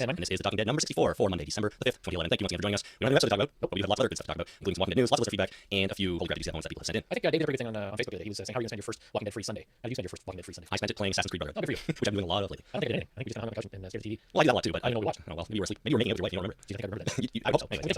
And this is The Talking Dead number 64 for Monday, December the 5th, 2011. Thank you once again for joining us. We don't have an episode to talk about, but we have lots of other good stuff to talk about, including some Walking Dead news, lots of listener feedback, and a few holy grail juicy moments that people have sent in. I think Dave did a pretty good thing on Facebook today. He was saying, how are you going to spend your first Walking Dead free Sunday? How do you spend your first Walking Dead free Sunday? I spent it playing Assassin's Creed Brotherhood. Oh, good for you. Which I'm doing a lot of lately. I don't think I did anything. I think we just hung on the couch and stared at TV. Well, I do that a lot too, but I don't know what we watched. Oh, well, maybe you were making it with your wife, you don't remember it. Do you think I remember that? I hope so. Anyway,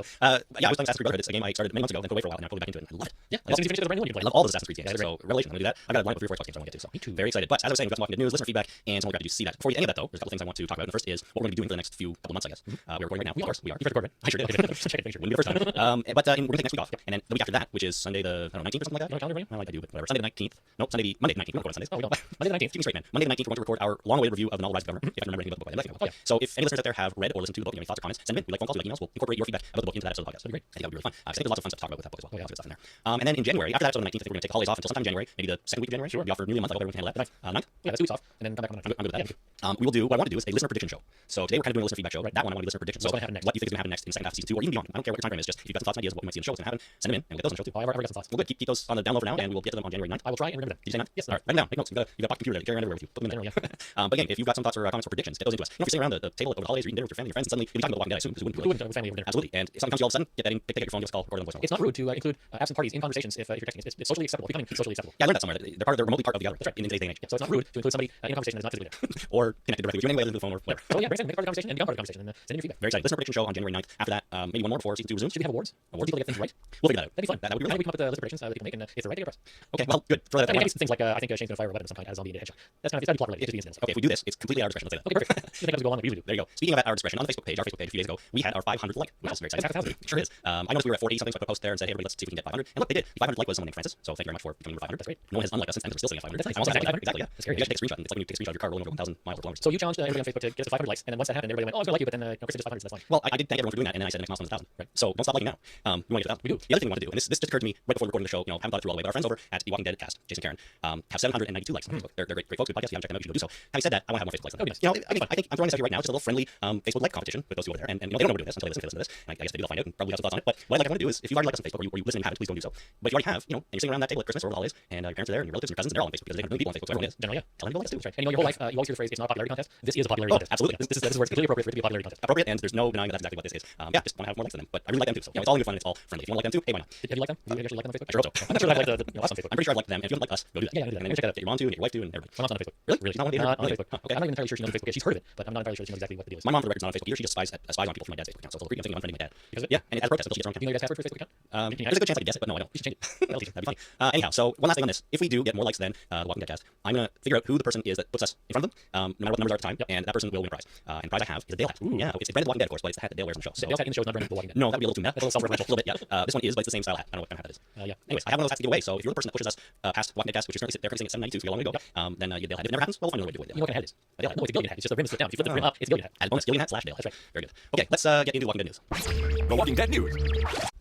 yeah, I was playing Assassin's Creed Brotherhood. It's a game I started many months ago, then put away for a while, and now I'm going back into it. I love it. Yeah, as soon as you finish the brand new one, you I play. love all the Assassin's Creed games. Yeah, So, Revelation, I'm going to do that. I've got a lineup of 3 or 4 games I want to get to, so Me too. very excited. But as I was saying, we've got some Walking Dead news, listener feedback, and some holy grail juicy see that. Before we get any of that, though, there's a couple things I want to talk about. And the first is what we're going to be doing for the next couple months, I guess. We're recording right now. We are. We are. You pressed record, right? I sure did. Check it, make sure. Wouldn't be the first time. But we're going to take next week off. And then the week after that, which is Sunday the 19th or something like that. You want a calendar, Brady? I like I do, but whatever. Sunday the 19th. No, Monday the 19th. We don't record on Sundays. Oh, we don't. Monday the 19th. Keep me straight, man. Monday the 19th, we're going to record our long-awaited review of the novel Rise of the Governor. If I remember anything about the book by then. Yeah. So if any listeners out there have read or listened to the book, you have any thoughts or comments, send them in. We like phone calls, we like emails. We'll incorporate your feedback about the book into that episode of the podcast. That'd be great. I think that would be really fun. I think there's lots of fun stuff to talk about with that book as well. Lots of good stuff in there. And then in January, after that episode on the 19th, I think we're going to take the holidays off until sometime in January, maybe the second week of January. Sure. We offer nearly a month. I hope everyone can handle that. 9th? Yeah, that's 2 weeks off, and then come back on the 9th. I'm good with that. We will do, what I want to do is a listener prediction show. So today we're kind of doing a listener feedback show. Right. That one I want to do listener prediction. So What's gonna happen next? what do you think is going to happen next in the second half of season 2 or even beyond? I don't care what your time frame is. Just if you've got some thoughts and ideas of what we might see in the show, what's going to happen, send them in and we'll get those on the show too. I've already got some thoughts. Well, good. Keep those on the download for now, and we'll get to them on January 9th. I will try and remember them. Did you say 9th? Yes. All right. Write them down. Take notes. You've got computer ready. Carry around everywhere with you. Put them in there. Yeah. But again, if you've got some thoughts or comments or predictions, get those into us. You know, if you're sitting around the table over the holidays, you're eating dinner with your family, your friends, and suddenly you'll be talking about Walking Dead, I assume, because you wouldn't do it. With family over dinner. Absolutely. And if something comes to you all of a sudden, get that in, pick up your phone, give us a call, or the voicemail. It's not rude to include absent parties in conversations if you're texting. It's socially acceptable. Becoming socially acceptable. Yeah, I learned that somewhere. They're remotely part of the gathering. That's right. In today's day and age. Yeah, so it's not rude to include somebody in a conversation that's not physically there. Or connected directly with you anyway, other than the phone or whatever. So yeah, make part of the conversation and become part of the conversation and send in your feedback. Very excited. Listener prediction show on January 9th. After that, maybe one more before season 2 resumes. Should we have awards? For people to get things right? We'll figure that out. That'd be fun. That would be How really do we come up with the list of predictions that people make, and if they're right, they get a press. Okay, well, good. Throw that I mean, out. maybe things like I think Shane's gonna fire a weapon of some kind, add a zombie into a headshot. That's kind of it's plot related. It just be incidents. Okay, if we do this, it's completely at our discretion. Let's say that. Okay, perfect. You think as we go along, like we usually do. There you go. Speaking of at our discretion, on the Facebook page, a few days ago, we had our 500th like, which is very exciting. It sure is. I noticed we were at 40 something, so I put a post there and said, hey, everybody, let's see if we can get 500. And look, they did. The 500 like was someone named Francis, so thank you very much for becoming number 500. That's great. No one has unliked us since then, because we're still sitting at 500. That's nice. I'm also Exactly. exactly, yeah. That's scary. You guys take a screenshot. It's like when you take a screenshot of your car rolling over 1,000 miles per kilometer. So you challenged everybody on Facebook to get us to 500 likes, and then once that happened, everybody went, oh, I was gonna like you, but then Kristen just 500, so that's fine. Well, I did thank everyone for doing that, and then I said the next milestone is 1,000. Right. So don't stop liking now. We want to get to 1,000. We do. The other thing we want to do, and this just occurred to me right before recording the show, haven't thought it through all the way, but our friends over at the Walking Dead cast, Jason Karen, have 792 likes on Facebook. They're great folks, good podcast. If you haven't checked them out, you should go do so. Having said that, I want to have more Facebook likes. That would be nice. I think I'm throwing this out here right now, just a little friendly Facebook like competition with those two over there, and they don't know we're doing this until they listen to this. And I guess maybe they'll find out and probably have some thoughts on it. But what I want to do is, if you've already liked us on Facebook, or you listen and you haven't, please don't do so. But if you already have, and you're sitting around that table at Christmas or over the holidays, and your parents are there, and your relatives and your cousins, and they're all on Facebook because there's 800 million people on Facebook, so everyone is. Generally, yeah. Tell them to like us too. That's right. And your whole life, you always hear the phrase, it's not a popularity contest. This is a popularity contest. Absolutely. Yeah. This is where it's completely appropriate for it to be a popularity contest. Appropriate, and there's no denying that that's exactly what this is. Just want to have more likes than them, but I really like them too. So it's all in good fun and it's all friendly. If you want to like them too, hey, why not? Have you liked them? Have you actually liked them on Facebook? I sure hope so. I'm not sure I've liked the us on Facebook. I'm pretty sure I've liked them, and if you haven't liked us, go do that. Yeah, do that. And then Check that out. get your mom to, and get your wife to, and everybody. My mom's not on Facebook. Really? She's not Not on really? Facebook. Okay. I'm not even entirely sure she's on Facebook. She's heard of it, but I'm not entirely sure she knows exactly what the deal is. My mom, for the record's not on Facebook either. She just spies on people from my dad's Facebook account. So it's a little creepy. I'm thinking of unfriending my dad. Because Yeah, and it has a protest until she gets her own Do you know your dad's password for his Facebook account? There's a good chance I could guess it, but no, I don't. You should change it. That'd be funny. Anyhow, so one last thing on this. If we do get more likes than the Walking Dead cast, I'm going to figure out who the person is that puts us in front of them, no matter what the numbers are at the time, and that person will win a prize. And the prize I have is a Dale hat. Ooh. Yeah, it's branded Walking Dead, of course, but it's the hat that Dale wears on the show. So Dale's hat in the show is not branded The Walking Dead. no, that'd be a little too meta. That's a little self-referential. A little bit, yeah. This one is, but it's the same style hat. I don't know what kind of hat that is. Yeah. Anyways, I have one of those hats to give away. So if you're the person that pushes us past Walking Dead cast, which is currently sitting at 792, so we got a long way to go, then you get Dale hat. If it never happens, well, we'll find another way to do it. You know what kind of hat it is? A Dale hat. No, it's a Gilligan hat. It's just the rim is split down. If you flip the rim up, it's a Gilligan hat. As a bonus, Gillian hat / Dale. That's right. Very good. Okay, let's get into Walking Dead news. The Walking Dead news.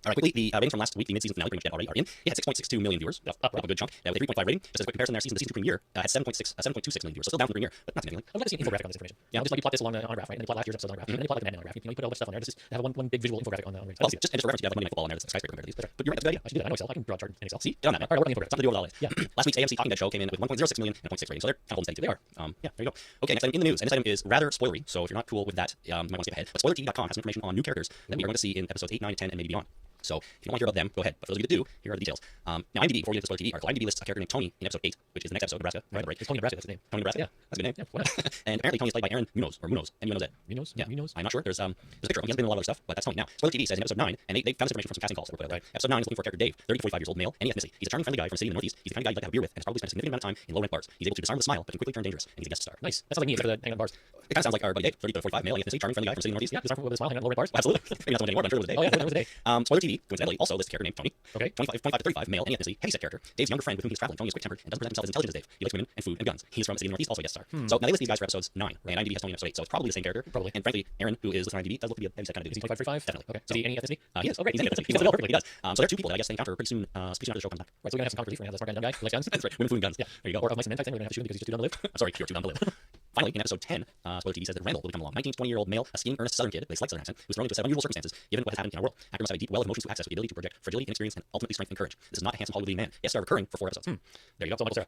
All right, quickly, the ratings from last week, the mid-season finale, pretty much already are in. It had 6.62 million viewers, up a good chunk, with a 3.5 rating. Just as a quick comparison, their season 2 premiere had 7.26 million viewers, so still down from the premiere, but not significantly. I'm glad to see an infographic on this information. Yeah. Just like you plot this along on a graph, right? And you plot last year's episodes on a graph, and then you plot like an on a graph. You put a whole bunch of stuff on there. Just to have one big visual infographic on the Well, just for reference, you have the Monday Night Football on there that's a skyscraper compared to these. That's right. But you're right, that's a good idea. I should do that. I know Excel. I can draw a chart in Excel. See, get on that, man. All right, we're working infographic. Something to do with all this. Yeah. Last week's AMC Talking Dead show came in with 1.06 million and a 0.6 rating, so they're kind of holding steady too. They are. Yeah, there you go. Okay, next item in the news, and this item is rather spoilery, so if you're not cool with that, you might want to skip ahead. But SpoilerTV.com has some information on new characters that we are going to see in episodes 8, 9, 10, and maybe beyond. So if you don't want to hear about them, go ahead. But for those of you that do, here are the details. Now, IMDb, before we get to SpoilerTV article, IMDb lists a character named Tony in episode 8, which is the next episode, Nebraska. Right. Break. It's Tony Nebraska. That's his name. Tony Nebraska? Yeah. That's a good name. Yeah. Why not? And apparently Tony is played by Aaron Munoz, or Munoz, M-U-N-O-Z. Munoz? Yeah. Munoz? I'm not sure. There's a picture of him. He hasn't been in a lot of other stuff, but that's Tony. Now, SpoilerTV says in episode 9, and they found this information from some casting calls that were put out. Right. Episode 9 is looking for a character Dave, 30 to 45 years old, male, any ethnicity. He's a charming, friendly guy from a city in the Northeast. He's the kind of guy you'd like to have a beer with, and has probably spent a significant amount of time in low-rent bars. He's able to disarm with a smile, but can quickly turn dangerous, and he's a guest star. Nice. That sounds like me, except for the hanging on bars. It kind of sounds like our buddy Dave, 30 to 45, male, any ethnicity, charming, friendly guy from a city in the Northeast. Yeah, just with a smile hanging on lower bars. Absolutely. Maybe not so much anymore, but I'm sure it was Dave. Oh, yeah, that was a day. SpoilerTV, coincidentally, also lists a character named Tony. Okay. 25 to 35, male, any ethnicity, heavyset character. Dave's younger friend with whom he's traveling. Tony is quick-tempered and doesn't present himself as intelligent as Dave. He likes women and food and guns. He's from a city in the Northeast, also a guest star. So now they list these guys for episodes 9, and IMDb has Tony in episode 8, so it's probably the same character. Probably. And frankly, Aaron, who is listed on IMDb, does look to be a heavyset kind of dude. Is he 25, 35? Definitely. Okay. So, Is he any ethnicity? he is. Oh, great. He's any ethnicity. He fits the bill perfectly. He does. So there are 2 people that I guess they encounter pretty soon after the show comes back. Right, so we're gonna have some comic relief. We're gonna have the smart guy, dumb guy who likes guns. That's right. Women, food, and guns. Yeah. There you go. Or of mice and men type thing. We're gonna have to shoot him because he's just too dumb to live. I'm sorry, you're too dumb to live. Finally, in episode 10, Spoiler TV says that Randall will become a 19 to 20-year-old male, a scheming, earnest Southern kid with a slight Southern accent, who's thrown into a set of unusual circumstances given what has happened in our world. Actor must have a deep well of emotions to access with the ability to project fragility, inexperience, and ultimately strength and courage. This is not a handsome Hollywood man. Yes, star recurring for 4 episodes. There you go. So Michael Cera.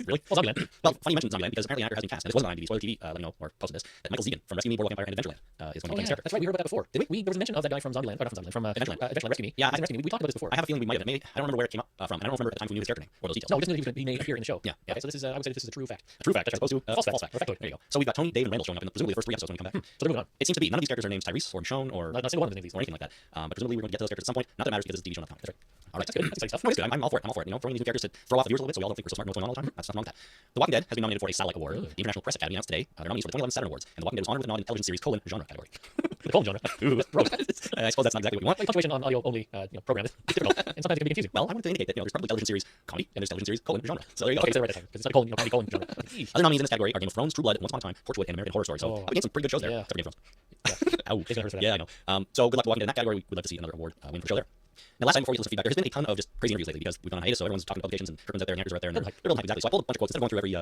Really? Well, Zombieland. Well, funny you mentioned Zombieland because apparently an actor has been cast, and this wasn't on IMDb. Spoiler TV let me know or posted this that Michael Zegan from Rescue Me, Boardwalk Empire, and Adventureland is going to be playing this character. That's right. We heard about that before. Did we? There was a mention of that guy from Zombieland. Or not from Zombieland. From Adventureland. Rescue Me. Yeah, Rescue Me. We talked about this before. I have a feeling we might have. Maybe, I don't remember where it came up from. And I don't remember at the time if we knew his character name or those details. No, we just knew he may appear in the show. Yeah. Okay, so this is I would say this is a true fact. A true fact, as opposed to false fact. There you go. So we've got Tony, Dave, and Randall showing up in presumably the first 3 episodes when we come back. So they're moving on. It seems to be none of these characters are named Tyrese or Michonne or Not a single one of these. or anything like that. But presumably we're going to get to those characters at some point. Not that it matters because it's a TV show, not a comic. That's right. All right, That's good. That's exciting stuff. No, it's good. I'm all for it. I'm all for it. You know, throwing these new characters to throw off the viewers a little bit, so we all don't think we're so smart and know what's going on all the time. That's nothing wrong with that. The Walking Dead has been nominated for a Satellite Award. The International Press Academy announced today their nominees for the 2011 Saturn Awards, and The Walking Dead was honored with a nod in television series genre category. The colon genre. Ooh, I suppose that's not exactly what we want. Like punctuation on audio only program is difficult, and sometimes it can be confusing. Well, I wanted to indicate that there's probably television series comedy and there's television series genre. So there you go. Okay, so right that time because it's not a colon, comedy colon genre. Other nominees in this category are Game of Thrones, True Blood, Once Upon a Time, Torchwood, and American Horror Story. So we get some pretty good shows there. Yeah. Except for Game of Thrones. Yeah. Ow. Jason Hurst for that. Yeah, I know. So good luck to Walking Dead in that category. We'd love to see another award win for the show there. Now, last time before you listen to feedback, there has been a ton of just crazy interviews lately because we've gone on hiatus, so everyone's talking to publications and Kirkman's out there and Hackers are out there and they're building hype exactly. So I pulled a bunch of quotes instead of going through every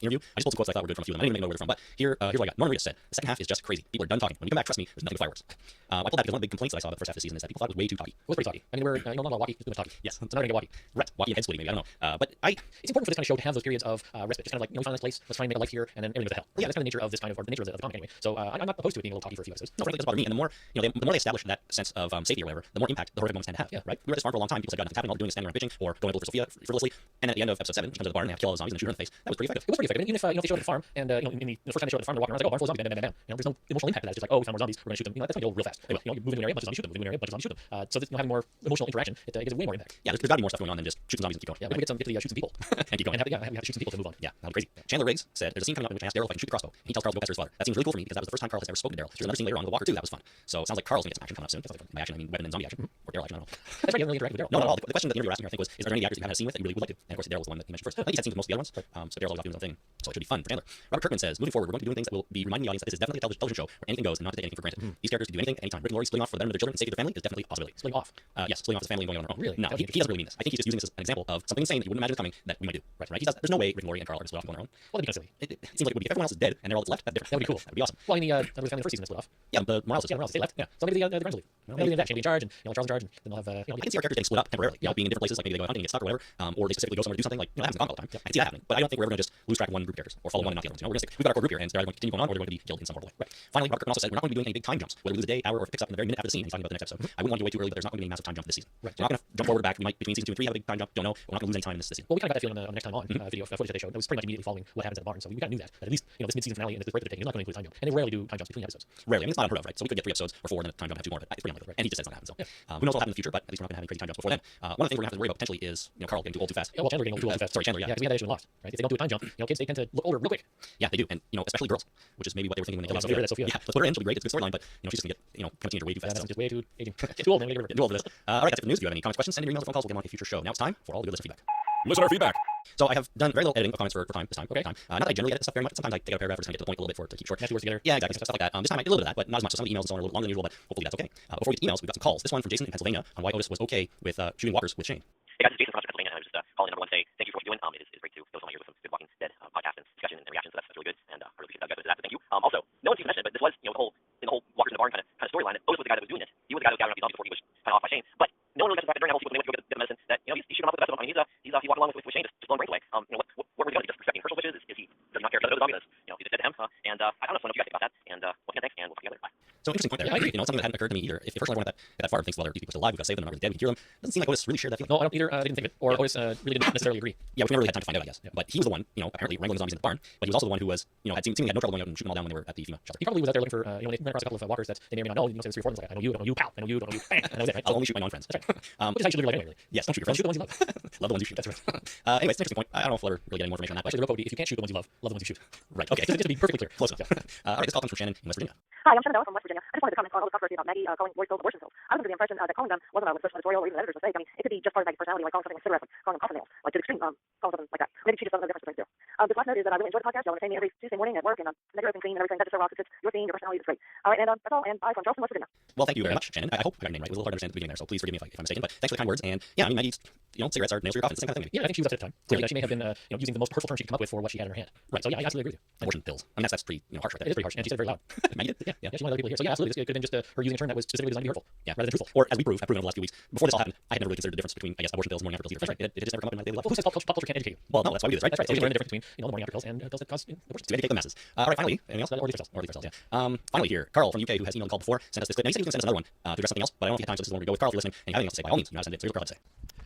interview. I just pulled some quotes I thought were good from a few of them. I didn't even know where they're from, but here's what I got. Norman Reedus said, "The second half is just crazy. People are done talking. When we come back, trust me, there's nothing but fireworks." I pulled that because one of the big complaints that I saw about the first half of the season is that people thought it was way too talky. It was pretty talky. I mean, we're not a lot of walkie, just too much talky. Yes. So now we're gonna get walkie. Right, walkie head splitting maybe, I don't know. But it's important for this kind of show to have those periods of respite. Just kind of like, we found this place, let's try and make a life here, and then everything goes to hell. Yeah, that's kind of the nature of this kind of, or the nature of the comic anyway. So I'm not opposed to it being a little talky for a few episodes. no, frankly, it doesn't bother me. And the more they establish that sense of safety or whatever, the more impact the horrific moments tend to have. Yeah. Right. We were at this farm for a long time. People said, "God, nothing's happening. All they're doing is standing around bitching or going to for Sophia frivolously." And at the end of episode 7, she comes to the barn and they have to kill all the zombies and shoot her in the face. That was pretty effective. It was pretty effective. And even if they show it at the farm, and in the first time they show it at the farm, they're walking around, it's like, oh, barn full of zombies, bam, bam, bam, bam. There's no emotional impact to that. It's just like, oh, we found more zombies, we're gonna shoot them. That's gonna go real fast. They will. You move into an area, a bunch of zombies shoot them. Move into an area, a bunch of zombies shoot them. So this, having more emotional interaction, it gives it way more impact. Yeah, there's got to be more stuff going on than just shoot some zombies and keep going. Yeah, we can get to shoot some people and keep going. And have to shoot some people to move on. Yeah, that'll be crazy. Chandler Riggs said, "There's a scene coming up in which I asked Daryl if I can shoot the crossbow. And he tells Carl to go pester his father. That seems really cool for me because that was the first time Carl has ever spoken to Daryl. There's another scene later on with Walker too. That was fun. So it sounds like Carl's gonna get some action coming up soon. By action, I mean weapon and zombie action or Daryl action. I don't know. That's right. You haven't really interacted with Daryl. No, not at all. The question that the interviewer asked me, I think, was, "Is there any actors you haven't had a scene with that you really would like to?" And of course, Daryl was the one that he mentioned first. I think he said scenes with most of the other ones. So Daryl's always doing his own thing. So it should be fun for Chandler. Robert Kirkman says, "Moving forward, we're going to be doing things that will be reminding the audience that this is definitely a television show where anything goes and not to take anything for granted. These characters can do anything anytime. Rick and Morty splitting off for the betterment of their children and safety of their family is definitely a possibility." Splitting off. Yes, splitting off his family and going on their own. Really? No, he doesn't really mean this. I think he's just using this as an example of something insane that you wouldn't imagine coming that we might do. Right. He does. There's no way Rick and Morty and Carl are going to split off and go on their own. Well, that'd be kind of silly. It seems like it would be if everyone else is dead and they're all that's left. That'd be different. That would be cool. That'd be awesome. Well, in the family the first season, they split off. Yeah, the Morales Yeah, they left. Yeah. So maybe the Grimes will leave. They'll be in Shane be in charge, and Charles in charge, and then they'll have I can see our characters getting split up temporarily. Being in different places, like maybe they go hunting and get stuck or whatever, or they specifically go somewhere to do something. Like that happens in comic all the time. I can see that happening, but I don't think we're ever going to just lose track of one group of characters or follow one and not the other ones. We're going to stick. We've got our core group here, and they're either going to continue going on or they're going to be killed in some horrible way. Right. Finally, Robert Kirkman also said we're not going to be doing any big time jumps, whether we lose a day, hour, or if it picks up in the very minute after the scene. He's talking about the next episode. I wouldn't want to go way too early, but there's not going to be any massive time jump this season. Right. We're not going to jump forward or back. We might between season 2 and 3 have a big time jump. Don't know. We're not going to lose any time in this season. Well, we kind of got that feeling on the next time on video footage that they showed. That was pretty much immediately following what happens at the barn. So we kind of knew that. But at least this mid-season finale and this break that they're taking is not going to include time jump. And they rarely do time jumps between episodes. Rarely. I mean, it's not unheard of, right? So we could get 3 episodes or 4 and then time jump have 2 more, but it's pretty unlikely. Right? And he just says it's not going to happen. So who knows what will happen in the future? But at least we're not going to have any crazy time jumps before then. One of the things we're going to have to worry about potentially is Carl getting too old too fast. Yeah, well, Chandler getting too old too fast. Sorry, Chandler. Yeah, because we had that issue in Lost, right? If they don't do a time jump, kids they tend to look older real quick. Yeah, they do, and especially girls, which is maybe what they were thinking when they killed Sophia. Yeah, let's put her in. She'll be great. It's a good storyline, but she's just gonna get become a teenager way too fast. That's just way too aging. Too old, man. Get too old for this. All right, that's it for the news. If you have any comments, questions, send in your emails or phone calls. We'll get them on a future show. Now it's time for all the good listener feedback. Listener feedback. So I have done very little editing of comments for time this time. Okay. Not that I generally edit stuff very much. Sometimes I take out a paragraph or just kind of get to the point a little bit to keep short. Match the words together. Yeah, exactly. Stuff like that. This time I did a little bit of that, but not as much. So some of the emails and so on are a little longer than usual, but hopefully that's okay. Before we get to emails, we've got some calls. This one from Jason in Pennsylvania on why Otis was okay with shooting walkers with Shane. Hey guys, it's Jason from Pennsylvania, and I was just calling number one to say thank you for what you're doing. It is great to go so many years with some good Walking Dead podcast and discussion and reactions. So that's really good, and I really appreciate that. Guys, so thank you. Also, no one seems to mention it, but this was the whole Walkers in the Barn kind of storyline. Otis was the guy that was doing it. He was the guy that was gathering up these zombies before he was kind of off by Shane. But no one really mentions the fact that during that whole sequence when they went to go get the medicine that he's shooting off with the best of them. I mean, he walked along with Shane just blowing brains away. What were they doing? Just respecting Herschel's wishes? Is he does he not care about the zombie? He just dead to him. And I don't know what you guys think about that. And once again, thanks, and we'll talk together. Bye. So interesting point there. Yeah, I agree. It's something that hadn't occurred to me either. If personally everyone at that farm thinks, well, these people are still alive, we've got to save them, they're not really dead, we can cure them. It doesn't seem like Otis really shared that feeling. No, I don't either. They didn't think of it, or Otis really didn't necessarily agree. Yeah, we've never really had time to find out, I guess. Yeah. But he was the one, apparently wrangling the zombies in the barn. But he was also the one who was, had seemingly had no trouble going out and shooting them all down when they were at the FEMA shelter. He probably was out there looking for, when they ran across a couple of walkers that they may or may not know. There's 3 or 4 of them. Like, I know you, don't know you, pal. I know you, don't know you. Bang. And that was it, right? I'll only shoot my non-friends. That's right. Which is how you should live your life anyway. Really. Yes, don't shoot your friends. Shoot the ones you love. Love the ones you shoot. That's right. Anyways, it's an interesting point. I don't know if we'll ever really get any more information on that. Actually, the real code would be if you can't shoot the ones you love the ones you shoot. Right. Okay. Just to be perfectly clear. Close enough. All right, this call comes from Shannon in West Virginia. Hi, I'm Shannon from West Virginia. I just wanted to comment on all the controversy about Maggie calling Royce pills abortion pills. I was under the impression that calling them wasn't with social editorial or even editor's mistake. I mean, it could be just part of Maggie's personality, like calling something a cigarette, calling them coffin nails, like to the extreme, calling something like that. Maybe she just doesn't know the difference between the two. This last note is that I really enjoy the podcast. Y'all entertain me every Tuesday morning at work, and negative and clean and everything. That's just so raw. It's your theme, your personality is great. All right, and that's all. And bye from Charleston, West Virginia. Well, thank you very much, Shannon. I hope I got your name right. It was a little hard to understand at the beginning there, so please forgive me if I'm mistaken. But thanks for the kind words. And yeah, I mean, Maggie's, cigarettes are nails to your coffin. It's the same kind of thing. Maybe. Yeah, I think she was upset at the time. Clearly, she may have been using the most hurtful term she could come up with for what she had in her hand. Right. So yeah, I absolutely agree with you. Abortion pills. I mean, that's pretty harsh right there. It is pretty harsh, and she said it very loud. Maggie did? Yeah, she's one of the people here. So yeah, absolutely. This could have been just her using a term that was specifically designed to be hurtful, rather than truthful. Or as we have proven over the last few weeks, before this all happened, I had never really considered the difference between, I guess, abortion pills, morning after pills, either. It just never come up in my daily life. Well, who says pop culture can't educate you? Well, no, that's why we do this, right? That's right. So we learn the difference between the morning after pills and pills that cause abortion. To educate the masses. All right, finally, anything else? Or these cells. Yeah. Finally here, Carl from UK, who has emailed and called before, sent us this clip. Now, he said he was going to send us another one to address something else, but I don't think he had time, so this is the one we go with. Carl, if you're listening, and you have anything else to say, by all means, you know how to send it. So here's what Carl had to say.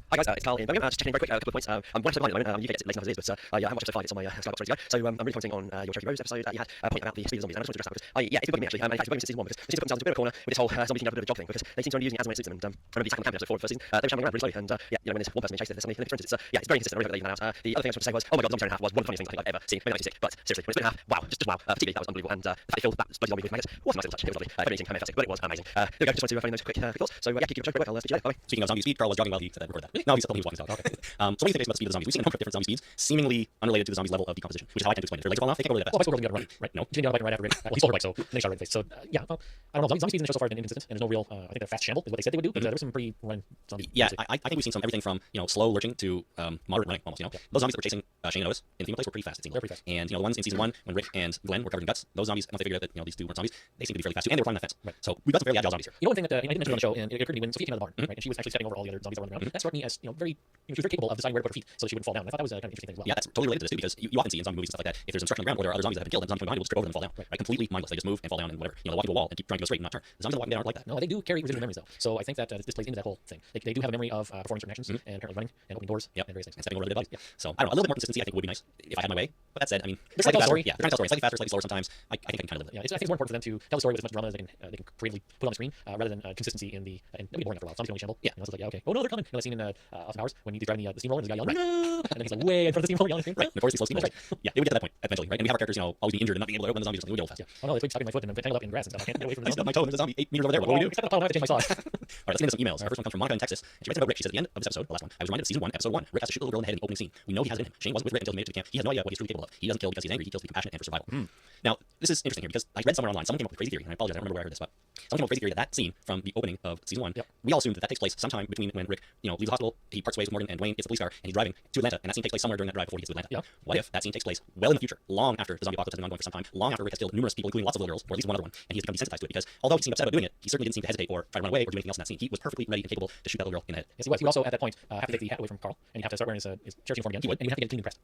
Hi guys, it's Carl in Birmingham. Just checking in very quick, a couple of points. I'm one episode behind at the moment. UK gets it late enough as it is, but yeah, I haven't watched episode 5 yet. It's on my Skybox ready to go. So I'm really commenting on your Cherokee Rose episode. You had a point about the speed of zombies, and I just wanted to address that because it's been bugging me actually. In fact, it's bugging me since season 1 because it seems to put themselves into a bit of a corner with this whole zombie team up a bit of a job thing because they seem to only using it as and when it suits them. And I remember the attack on the camp in episode 4 of the first season. They were shambling around really slowly, and when there's one person being chased, there's somebody in the trenches. It's very consistent. I really hope they even that out. The other thing I was going to say was, oh my god, the zombie 2.5 was one of the funniest things I think I've ever seen. Maybe not too sick, but seriously, when it's 2.5, wow, just wow. Particularly that was unbelievable, and the fact they filled that bloody zombie with maggots wasn't nice to touch. It was lovely. Very amazing, fantastic, but it was amazing. There we go. Just wanted to find those quick thoughts. So yeah, keep up the show. I'll speak to you later. Bye. Speaking of zombie speed, Carl was jogging while he said that. Record that. No, he's still he was walking his dog. Okay. So what do you think about the speed of the zombies? We've seen a number of different zombie speeds, seemingly unrelated to the zombie's level of decomposition, which is how I tend to explain it. If their legs fall off, they can't go really that Well, fast. bicycle girl got running, right? No, she didn't get on the bike right after Rick. Well, he stole her bike, so they shot her in the face. So yeah, well, I don't know. Zombie speeds in the show so far have been inconsistent, and there's no real. I think they're fast shamble is what they said they would do, but there was some pretty run zombies. Yeah, I think we've seen everything from slow lurching to moderate running almost. Those zombies that were chasing Shane and Otis in the FEMA place were pretty fast. It seemed like. They're pretty fast. And the ones in season 1 when Rick and Glenn were covered in guts, those zombies, once they figured out that these two weren't zombies, they seemed to be fairly fast too, and they were climbing that fence. Right. So we've got some fairly agile zombies here. One thing that I didn't mention on the show, and it occurred to me when Sophie came out of the barn, right, and she was actually stepping over all the other zombies that were on the ground. That struck me as very. She was very capable of deciding where to put her feet so she wouldn't fall down. And I thought that was kind of interesting thing as well. Yeah, that's totally related to this too, because you often see in zombie movies and stuff like that, if there's obstruction on the ground or there are other zombies that have been killed, and the zombie coming behind will just trip over them and fall down. Right. Completely mindless. They just move and fall down and whatever. They walk into a wall and keep trying to go straight and not turn. The zombies that walk down aren't like that. No, they do carry residual memories though. So I think that this plays into that whole thing. They do have a memory of performing certain actions and apparently running and opening doors and various things. And stepping over the dead bodies. Yeah. So I don't know, a little bit more consistency I think would be nice if I had my way. But that said, I mean, they're trying to tell a story. Yeah, they're trying to tell a story. Slightly faster, slightly slower sometimes. I think I can kind of live with it. Yeah, I think it's more important for them to tell a story with as much drama as they can creatively put on the screen, rather than consistency in the. And it'll be boring after a while. Zombies can only shamble. Yeah. It's like okay. Oh no, they're coming. That scene in Austin Powers when he's driving the steamroller and there's a guy yelling, no! And then he's like way in front of the steamroller yelling. Right. Notoriously slow steamroller. Right. Yeah, they would get to that point eventually, right? And we have our characters, always being injured and not being able to open the zombies. We would get old fast. Yeah. Oh no, they keep stuck in my foot and I'm tangled up in grass and stuff. I can't get away from I stubbed my toe and there's a zombie 8 meters over there. What do we do? I have to change my saw. All right, let's get into some emails. Our first one comes from Monica in Texas. And she writes about Rick. She says at the end of this episode, the last one, I was reminded of season 1, episode 1. Rick has to shoot the little girl in the head in the opening scene. We know he has it in him. Shane wasn't with Rick until he made it to the camp. He has no idea what he's truly capable of. He doesn't kill because he's angry. He kills to be compassionate and for survival. Now, this is interesting here because I read somewhere online, someone came up with a crazy theory, and I apologize, I don't remember where I heard this, but someone came up with a crazy theory that scene from the opening of season 1, we all assume that takes place sometime between when Rick, leaves the hospital, he parts ways with Morgan, and Dwayne gets the police car, and he's driving to Atlanta, and that scene takes place somewhere during that drive before he gets to Atlanta. Yeah. What if that scene takes place well in the future, long after the zombie apocalypse has been ongoing for some time, long after Rick has killed numerous people, including lots of little girls, or at least one other one, and he's become desensitized to it? Because although he seemed upset about doing it, he certainly didn't seem to hesitate or try to run away or do anything else in that scene. He was perfectly ready and capable to shoot that little girl in the head. Yes, he was. He also at that point have to take the hat away from Carl, and you have to start wearing his church uniform again. He would. And you have to get it clean and pressed.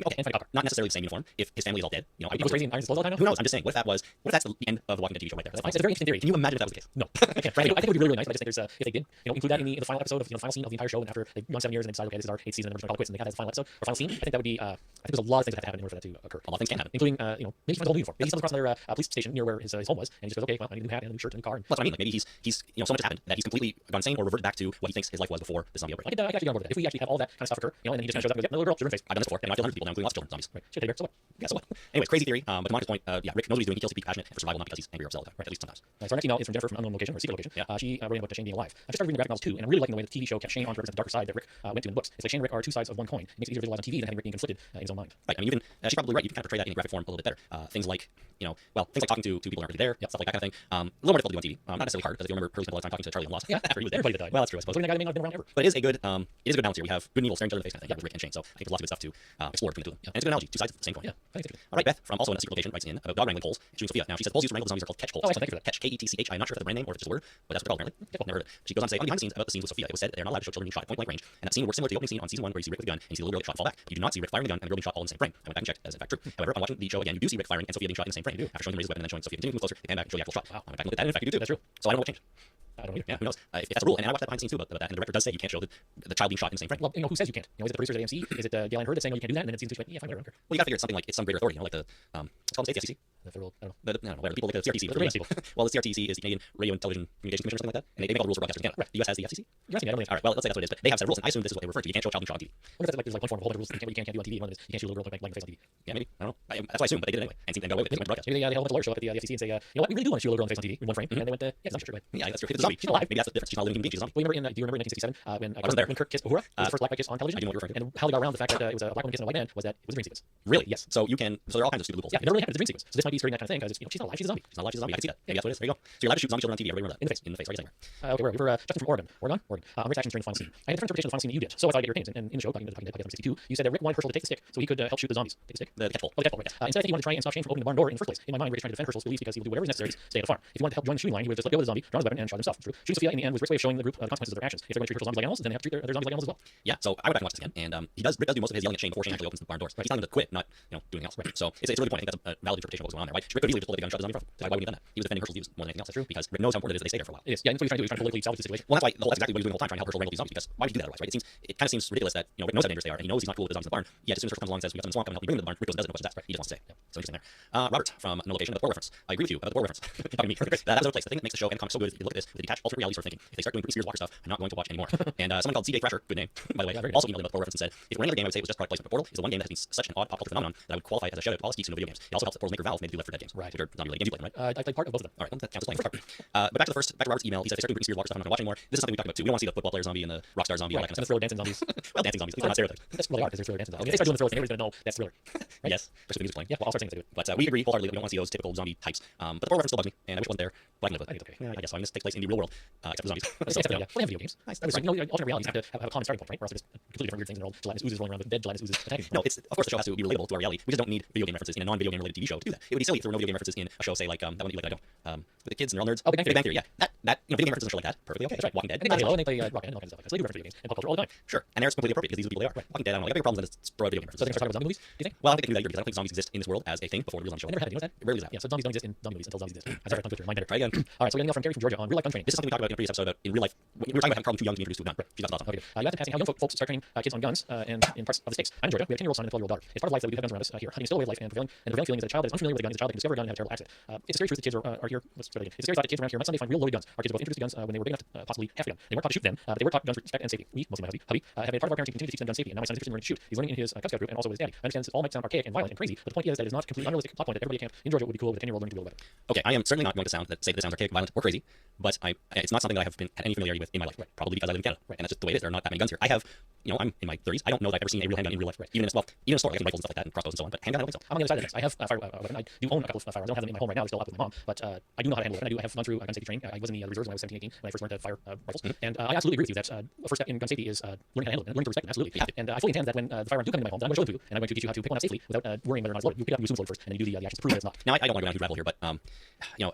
Okay, and fight a cop. not necessarily the same uniform. If his family is all dead, He goes crazy and irons his clothes all the time. who knows? I'm just saying. What if that's the end of the Walking Dead TV show right there? It's a very interesting theory. Can you imagine if that was the case? No, I can't. Frankly, I think it would be really, really nice. But I just think there's if they did, include that in the final episode of the final scene of the entire show, and after they've gone 7 years and they decide, okay, this is our 8th season, and we're just gonna call it quits, and they have that as the final episode or final scene. I think that would be. I think there's a lot of things that have to happen in order for that to occur. A lot of things can happen, including maybe he finds a whole uniform. Maybe he stumbles across another police station near where his home was, and he just goes, okay, well, I need a new hat and a new shirt and a new car. And well, that's what I mean. Like maybe he's so much has happened that he's completely gone insane or reverted back to what he thinks his life was before the zombie outbreak. I could actually get on board with that. If we actually have all that kind of stuff occur, and then he just kind of shows up and goes, yeah, little girl, children's face. I've done this before, and I've killed hundreds of people now, including lots of children zombies. Right. Shit, Taylor. So what? Yeah, so what? Anyways, crazy theory. But to Monica's point, Rick knows what he's doing. He kills to be compassionate and for survival, not because he's angry or upset all the time. Right, at least sometimes. So our next email is from Jennifer from unknown location or secret location. She wrote about Shane being alive. I just started reading the graphic novels too, and I'm really liking the way the TV show kept Shane on to represent the darker side that Rick went to in the books. It's like Shane and Rick are two sides of one coin. It makes it easier to visualize on TV than having Rick being conflicted in his own mind. Right. I mean, she's probably right. You can kind of portray that in graphic form a little bit better. Things like things like talking to people who aren't really there, stuff like that kind of thing. A little more difficult to do on TV. Not necessarily hard, because if you remember, Hurley spent a lot of time talking to Charlie and Lost after he was there. Everybody died. Well, that's true, I suppose. Including the guy that may not have been around ever. But it is a good balance here. We have good and evil staring each other in the face kind of thing with Rick and Shane. So I think there's lots of good stuff to explore between the two of them. And it's a good analogy. Two sides of the same coin. Yeah, I think it's All right, Beth from also in a secret location writes in about dog wrangling poles, shooting Sophia. Now she says the poles used to wrangle the zombies are called catch poles. Oh, excellent. Thank you for that. Catch, K-E-T-C-H. I'm not sure if that's the brand name or if it's just a word, but that's what they're called apparently. Never heard of it. She goes on to say, on behind the scenes about the scenes with Sophia, it was said that they're not allowed to show children being shot at point blank range, and that scene works similar to the opening scene on season 1 where you see Rick with a gun and you see the little girl get shot and fall back. You do not see Rick firing the gun and the girl being shot all in the same frame. I went back and checked. That is in fact true. However, on watching the show again, you do see Rick firing and Sophia being shot in the same frame. After showing him raise the weapon and then showing Sophia continuing to move closer, they pan back and show the actual shot. Wow. I went back and looked at that, and in fact you do too. That's true. So I don't know what changed. I don't know either. Yeah, who knows? If that's a rule, and I watched that behind the scenes too, but that, and the director does say you can't show the child being shot in the same frame. Well, who says you can't? Is it the producers at AMC? Is it Gail Ann Hurd that's saying, no, you can't do that? And then it seems to be, yeah, fine, whatever. Well, you gotta figure it's something like it's some greater authority, like the it's called the state, the FCC. The federal, I don't know. No, whatever. People like the CRTC. People. Well, the CRTC is the Canadian Radio and Television Communications Commission or something like that, and they make all the rules for broadcasters in Canada. Right. The US has the FCC. You're asking me, I don't know. All right, well, let's say that's what it is, but they have set rules, and I assume this is what they refer to. You can't show a child being shot on TV. I wonder if that's there's one form of whole rules that you can't do on TV, and one is you can't shoot a little girl like in the face on TV. Yeah, maybe. I don't know. That's what I assume, but they did it anyway, and seemed to go away with it. They went to broadcast. Maybe they held a lawyer show up at the FCC and say, you know what, we really do want to shoot a little girl in the face on TV in one frame, and they went, yeah, it's not true. Yeah, that's true. If zombie. She's alive. Maybe that's the difference. She's not a living human being. She's a zombie. Well, you remember do you remember in 1967 wasn't there. when Kirk kissed Uhura? It was the first black guy kiss on television. I do know what you're referring to. And how they got around the fact that it was a black woman kissing a white man was that it was a dream sequence. Really? Yes. So you can. So there are all kinds of stupid loopholes. Yeah, it never really happened. It's a dream sequence. So this might be skirting that kind of thing because she's not alive. She's a zombie. She's not alive. She's a zombie. I can see that. Maybe that's what it is. There you go. So you're allowed to shoot zombie children on TV. Everybody remember that. In the face. In the face. Right anywhere. Okay, where Justin from Oregon. On Rick's actions during the final scene. I had a different interpretation of the final scene than you did. So I thought I'd get your opinions. And in the show, Talking Dead, Podcast 62, you said that Rick wanted Herschel to take the stick so he could help shoot the zombies. Take the stick? The catapult. Oh, the catapult, right. Instead, I think he wanted to try and stop Shane from opening the barn door in the first place. In my mind, Rick is trying to defend Herschel's beliefs because he would do whatever is necessary to stay at the farm. If he wanted to help join the shooting line, he would have just let go of the zombie, drawn his weapon, and shot himself. True. Shooting Sophia in the end was Rick's way of showing the group the consequences of their actions. If they're going to treat Herschel zombies like animals, then they have to treat their zombies like animals as well. Yeah. So I would back and watch this again. And Rick does do most of his yelling at Shane before Shane actually opens the barn doors. He's telling him to quit, not do anything else. Right. So it's a really good point. I think that's a valid interpretation of what was going on there. Right? Rick could easily just pull the gun, shot the zombie. Why would he have done that? He was defending Herschel's views more than anything else. That's true. Because Rick knows how important it is that they stay there for a while. It is. Yeah, and that's what he's trying to do. He's trying to politically salvage the situation. Well, that's exactly what he's doing the whole time, trying to help Herschel wrangle these zombies. Because why would you do that otherwise, right? It kind of seems ridiculous that Rick knows how dangerous they are, and he knows he's not cool with the zombies in the barn. Yet as soon as Herschel comes along and says we got them in the swamp, come and help me bring them to the barn, Rick goes and does it. No questions asked. Right? He just wants to stay. Yeah. So interesting there. Robert from No Location, the Thor reference. I agree with you about the Thor reference. Talking to me. That was a place. The thing that makes the show and comics so good is if you look at this with a detached alternate reality sort of thinking. If they start doing Britney Spears Walker stuff, I'm not going to watch anymore. And someone called CJ Thrasher, good name, by the way, also emailed him about the Thor reference and said, if it were any other game, I would say it was just product placement. But Portal is the one game that has been such an odd pop culture phenomenon that I would qualify as a shout out to all its geeks who know video games. It also helps that Portal's maker Valve made 2 Left 4 Dead games, right? Which are zombie related games. You play them, right? I played part of both of them. All right, well, that counts as playing. But back to Robert's email. He said if they start doing Britney Spears Walker stuff, I'm not going to watch anymore. This is something we talked about too. We don't want to see the football player zombie and the rock star zombie. Right. All that kind And of the thriller dancing zombies. well, dancing zombies. At least they're not stereotyped. That's really hard because they're thriller dancing zombies. If they start doing the thriller thing, everybody's going to know that's thriller. Right? Yes, especially the music playing. Yeah, well, I'll start saying they do it. But we agree wholeheartedly that we don't want to see those typical zombie types. But the Thor reference still bugs me, and I wish it wasn't there. But I can live with it. I think it's okay. Yeah, I guess so. I mean, this takes place in the real world, except for zombies. Except for, yeah. Well, they have video games. Nice. Right. Alternate realities have to have a common starting point, right? Or else they're just completely different weird things in the world. Gelatinous oozes rolling around with dead gelatinous oozes attacking. No, it's of course the show has to be relatable to our reality. We just don't need video game references in a non-video game related TV show to do that. It would be silly if there were no video game references in a show, say like that one that you like, with the kids and they're all nerds. Oh, Big Bang Theory. Yeah, that video game references in a show like that, perfectly okay. That's right. Walking Dead. And they play Halo and they play Rocket and all kinds of stuff like that. So they do reference video games and pop culture all the time. Sure, and they're completely appropriate because these are the people they are. Right. Walking Dead, I don't know. They have bigger problems than just throw video game So references. they can start talking about zombie movies, do you think? Well, I don't think they can do that either because I don't think zombies exist in this world as a thing before the real zombie show. They never have. You know that? It rarely does that. Yeah, so zombies don't exist in zombie movies until zombies exist. I said it on Twitter. Mind better. Try again. All right, so we got an email from Gary from Georgia on real life gun training. This is something we talked about in a previous episode about in real life. We were talking about having Carlton too young to be introduced to a gun. She's awesome. Okay. You asked in passing how young folks start training kids on guns and in parts of the States. I'm in Georgia. We have a 10-year-old son and a 12-year-old daughter. It's part of life that we have guns around us here. Hunting is still a way of life, and the prevailing feeling is that a child that is unfamiliar with a gun is a child that can discover a gun and have a terrible accident. It's a scary truth that kids are here. Let's try that again. It's a scary thought that kids around here might someday find real loaded guns. Our kids were both introduced to guns when they were big enough to possibly have a gun. They weren't taught to shoot them, but they were taught guns for respect and safety. We, mostly my hubby, have been part of our parenting to continue to teach them gun safety, and now my son is interested in learning to shoot. He's learning in his Cub Scout group and also with his daddy. I understand this all might sound archaic and violent and crazy, but the point is that it is not a completely unrealistic plot point that everybody at camp in Georgia would be cool with a 10-year-old learning to wield a weapon. Okay, I am certainly not going to say that this sounds archaic, violent, or crazy, but it's not something that I have had any familiarity with in my life. Right. Probably because I live in Canada, right. And that's just the way it is. There are not that many guns here. I have, I'm in my 30s. I don't know that I've ever seen a real handgun in real life. Right. Even in a store, like rifles and stuff like that, and crossbows and so on. But handgun, I don't think so. I'm on the other side of this. I have a weapon. I do own a couple of firearms. I don't have them in my home right now. They're still up with my mom, but I do know how to handle it. And I have gone through gun safety training. I was in the reserves when I was 17, 18 when I first learned to fire rifles. And I absolutely agree with you that the first step in gun safety is learning how to handle it and learning to respect it. Absolutely. Yeah. And I fully intend that when the firearms do come into my home, then I'm going to show them to you, and I'm going to teach you how to pick one up safely without worrying whether or not it's loaded. You pick it up, you assume it's loaded first, and then you do the actions to prove that it's not. Now I don't want to go down a huge rabbit hole here, but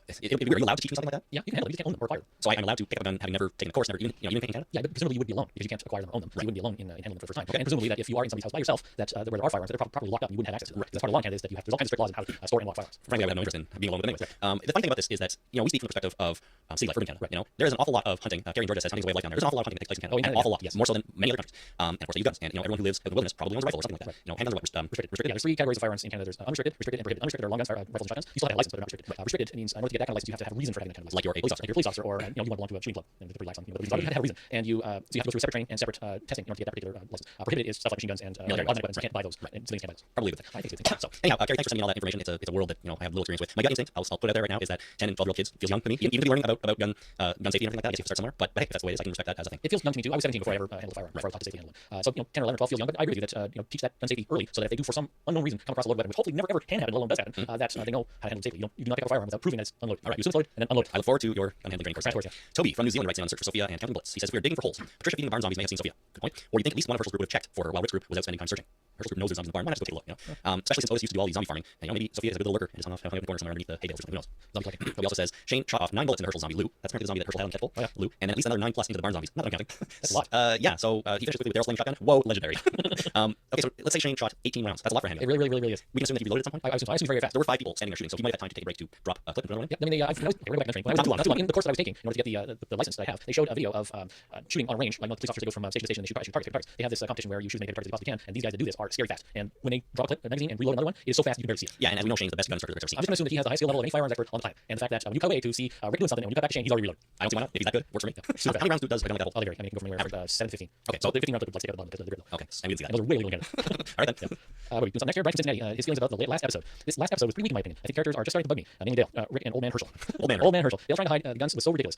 it'd be weird. Are you allowed to teach me something like that? Yeah, you can handle it. You just can't own them or acquire them. So I'm allowed to pick up a gun having never taken a course, never even in Canada? Yeah, but presumably you would be alone because you can't acquire them or own them. So you wouldn't be alone in handling them for the first time. Okay. And presumably that if you are in somebody's house by yourself, that where there are firearms that are properly locked up, you wouldn't have access to them. Right. That's part of the law in Canada is that you have there's all kinds of strict laws on how to store and lock firearms. Frankly, I would have no interest in being alone with it anyway. The funny thing about this is that we speak from the perspective of city life, urban Canada. Right. There is an awful lot of hunting. Gary in Georgia says hunting is a way of life down there. There's an awful lot of hunting that takes place in Canada. An awful lot. Yes. More so than many other countries. And of course they use guns. And everyone who lives in the wilderness probably owns a rifle or something like that. Handguns are restricted. Yeah, there's 3 categories of firearms in Canada. There's unrestricted, restricted, and prohibited. Unrestricted are long guns, rifles and shotguns. You still have a license, but they're not restricted. Restricted means in order to get that kind of license, you have to have a reason for having that kind of license. Like you're a police officer. Like you're a police officer, or you want to belong to a shooting club. And they're pretty lax on the reasons. You have to have a reason. And you so you have to go through separate training and separate testing in order to get that particular license. Prohibited is stuff like machine guns and automatic weapons. You can't buy those. Right. And civilians can't buy those. Probably good thing. I think it's a good thing. So anyhow, Gary, thanks for sending me all that information. It's a world that I have little experience with. My gut instinct, I'll put it out there right now, is that 10 and 12-year-old kids feels young to me. Even to be learning about gun safety and everything like that, I guess you have to start somewhere. But hey, if that's the way it is, I can respect that as a thing. It feels young to me too. I was 17 before I ever handled a firearm. Before I was taught to safety handle it. So 10 or 11 or 12 feels young, but I agree with you that teach that gun safety early, so that if they do for some unknown reason come across a loaded weapon, which hopefully never ever can happen, let alone does happen, that they know how to handle it safely. You do not pick up a firearm without proving that it's unloaded. All right, you assume it's loaded and then unload it. I look forward to your gun handling training course. Yeah. Toby from New Zealand writes in on Search for Sophia and Counting Bullets. He says, if we are digging for holes, Patricia feeding the barn zombies may have seen Sophia. Good point. Or do you think at least one of Herschel's group would have checked for her while Rick's group was out spending time searching? Herschel's group knows there's zombies in the barn. Why not just go take a look? Especially since Otis used to do all these zombie farming. And maybe Sophia is a good little lurker and just hung up in the corner somewhere underneath the hay bales or something. Who knows? Zombie collecting. Toby also says, Shane shot off 9 bullets into Herschel's zombie Lou. That's apparently the zombie that Herschel had on the catapult. Oh, yeah. Lou. And then at least another 9 plus into the barn zombies. Not that I'm counting. That's a lot. Yeah, so he finishes quickly with Daryl Sling shotgun. Whoa, legendary. Okay, so let's say Shane shot 18 rounds. That's a lot for a handgun. It really is. We can assume that he reloaded at some point. I assume very fast. There were 5 people standing there shooting, so he might have had time to take a break to drop a clip and throw it in. Yeah, I mean, I was back in the training. In the course that I was taking in order to get the license that I have, they showed a video of shooting on a range. Like the police officers go from station to station and they shoot targets. They have this competition where you shoot as many targets as you possibly can, and these guys that do this are scary fast. And when they drop a clip, a magazine, and reload another one, it is so fast you can barely see it. Yeah, and as we know, Shane's the best gun instructor I've ever seen. I'm just going to assume that he has the highest skill level of any firearms expert on the planet. And the fact that when you cut away to see Rick doing something, and when you cut back to Shane, he's already reloaded. I don't see why not. If he's that good, works for me. How many rounds does a gun like that hold? I'll agree. I mean, you can go from anywhere from 7 to 15. Okay, so the 15 rounds would take out the bottom because of the grip. Okay, and we didn't see that. And those are really good. All right then. What are we doing something next here? Brian from Cincinnati. His feelings about the last episode. This last episode was pretty weak in my opinion. I think characters are just starting to bug me. Namely Dale, Rick, and Old Man Herschel. Old Man Herschel. Dale trying to hide the guns was so ridiculous.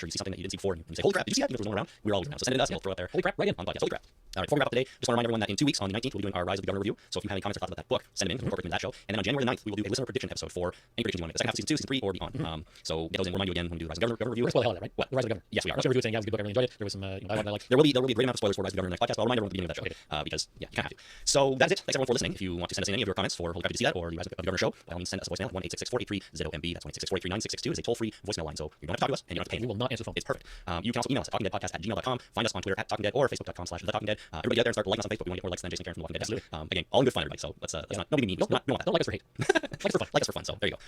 watch or you see something that you didn't see before, and you say, holy crap, did you see that? There was one around. We're always around. So send it to us, and we'll throw it there. Holy crap, right in. On podcast. Holy crap. All right, before we wrap up today, just want to remind everyone that in 2 weeks, on the 19th, we'll be doing our Rise of the Governor review. So if you have any comments or thoughts about that book, send them in. We'll incorporate them in that show. And then on January 9th, we will do a listener prediction episode for any predictions you want to make. The second half of season 2, season 3, or beyond. So get those in. We'll remind you again when we do the Rise of the Governor review. review. We're going to spoil the hell out of that, right? What? The Rise of the Governor. Yes, we are. I'm sure review it saying, yeah, it was a good book, I really enjoyed it. There was some dialogue that I liked. There will be a great amount of spoilers for Rise of the Governor in the next podcast, but I'll remind everyone at the beginning of that show because yeah, you kind of have to. So that's it. Thanks everyone for listening. If you want to send us in any of your comments for Holy Crap, Did You See That or the Rise of the Governor show, by all means send us a voicemail at 1-866-483-ZOMB. That's 1-866-483-9662. It's a toll-free voicemail line, so you don't have to talk to us and you don't have to pay. We will not answer the phone. It's perfect. You can also email us at talkingdeadpodcast@gmail.com. Find us on Twitter at Talking Dead or Facebook.com/The Talking Dead. Everybody get out there and start liking us on Facebook. We want to get more likes than Jason Karen from The Walking Dead. Absolutely. Again, all in good fun, everybody. So let's not nobody mean. Don't like us for hate. like us for fun. So there you go.